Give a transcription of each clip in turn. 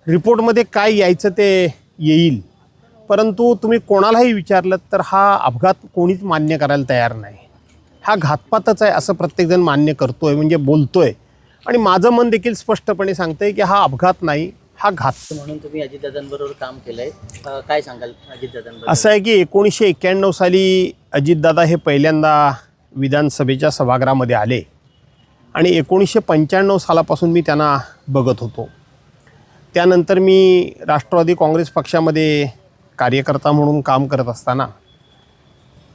रिपोर्टमध्ये काय यायचं ते येईल, परंतु तुम्ही कोणालाही विचारलं तर हा अपघात कोणीच मान्य करायला तयार नाही. हा घातपातच आहे असं प्रत्येकजण मान्य करतोय, म्हणजे बोलतोय. आणि माझं मन देखील स्पष्टपणे सांगतंय की हा अपघात नाही, हा घात. म्हणून तुम्ही अजितदादांबरोबर काम केलंय, काय सांगाल अजितदादांबरोबर? असं आहे की 1991 साली अजितदादा हे पहिल्यांदा विधानसभेच्या सभागृहामध्ये आले आणि 1995 सालापासून मी त्यांना बघत होतो. त्यानंतर मी राष्ट्रवादी काँग्रेस पक्षामध्ये कार्यकर्ता म्हणून काम करत असताना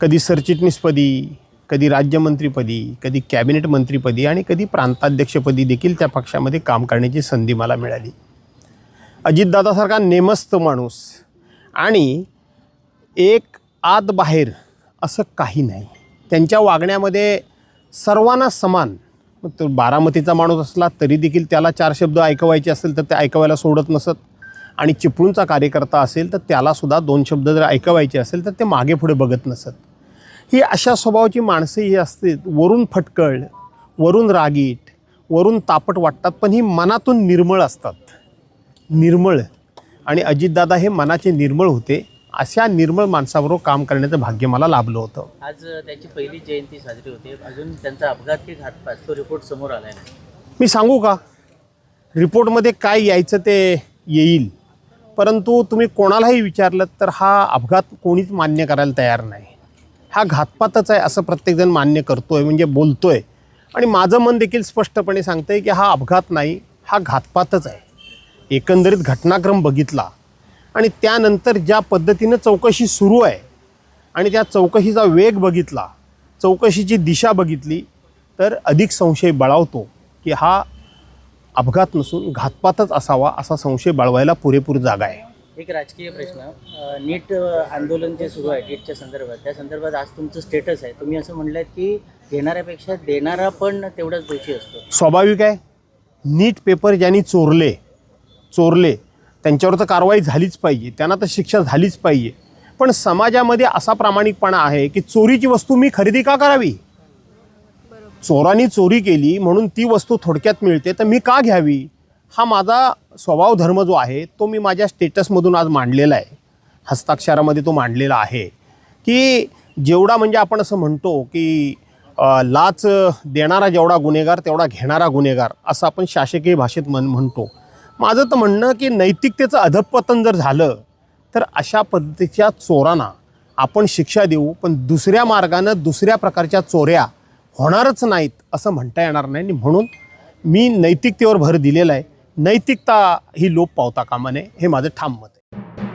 कधी सरचिटणीसपदी, कधी राज्यमंत्रीपदी, कधी कॅबिनेट मंत्रीपदी आणि कधी प्रांताध्यक्षपदी देखील त्या पक्षामध्ये काम करण्याची संधी मला मिळाली. अजितदादासारखा नेमस्त माणूस आणि एक आत बाहेर असं काही नाही. त्यांच्या वागण्यामध्ये सर्वांना समान. तो बारामतीचा माणूस असला तरी देखील त्याला 4 शब्द ऐकवायचे असेल तर ते ऐकवायला सोडत नसत, आणि चिपळूणचा कार्यकर्ता असेल तर त्यालासुद्धा 2 शब्द जर ऐकवायचे असेल तर ते मागे पुढे बघत नसत. ही अशा स्वभावाची माणसं ही असतील, वरून फटकळ, वरून रागीट, वरून तापट वाटतात, पण ही मनातून निर्मळ असतात. निर्मळ. आणि अजितदादा हे मनाचे निर्मळ होते. अशा निर्मळ माणसाबरोबर काम करण्याचं भाग्य मला लाभलं होतं. आज त्याची पहिली जयंती साजरी होते, अजून त्यांचा अपघात की घातपात तो रिपोर्ट समोर आला नाही. मी सांगू का, रिपोर्टमध्ये काय यायचं ते येईल, परंतु तुम्ही कोणालाही विचारलं तर हा अपघात कोणीच मान्य करायला तयार नाही. हा घातपातच आहे असं प्रत्येकजण मान्य करतोय, म्हणजे बोलतोय. आणि माझं मन देखील स्पष्टपणे सांगतंय की हा अपघात नाही, हा घातपातच आहे. एकंदरीत घटनाक्रम बघितला आणि त्यानंतर ज्या पद्धतीनं चौकशी सुरू आहे आणि त्या चौकशीचा वेग बघितला, चौकशीची दिशा बघितली, तर अधिक संशय बळावतो की हा अपघात नसून घातपातच असावा, असा संशय बळवायला पुरेपूर जागा आहे. एक राजकीय प्रश्न, नीट आंदोलन जे सुरू आहे नीटच्या संदर्भात, त्या संदर्भात आज तुमचं स्टेटस आहे. तुम्ही असं म्हणलं की घेणाऱ्यापेक्षा देणारा पण तेवढाच दोषी असतो. स्वाभाविक आहे. नीट पेपर ज्यांनी चोरले त्यांच्यावर तर कारवाई झालीच पाहिजे, त्यांना तर शिक्षा झालीच पाहिजे. पण समाजामध्ये असा प्रामाणिकपणा आहे की चोरीची वस्तू मी खरेदी का करावी? चोरांनी चोरी केली म्हणून ती वस्तू थोडक्यात मिळते, तर मी का घ्यावी? हा माझा स्वभाव धर्म जो आहे तो मी माझ्या स्टेटसमधून आज मांडलेला आहे, हस्ताक्षरामध्ये तो मांडलेला आहे की जेवढा, म्हणजे आपण असं म्हणतो की लाच देणारा जेवढा गुन्हेगार तेवढा घेणारा गुन्हेगार, असं आपण शासकीय भाषेत म्हणतो. माझं तर म्हणणं की नैतिकतेचं अधःपतन जर झालं तर अशा पद्धतीच्या चोरांना आपण शिक्षा देऊ, पण दुसऱ्या मार्गानं दुसऱ्या प्रकारच्या चोऱ्या होणारच नाहीत असं म्हणता येणार नाही. म्हणून मी नैतिकतेवर भर दिलेला आहे. नैतिकता ही लोप पावता कामा नये, हे माझं ठाम मत आहे.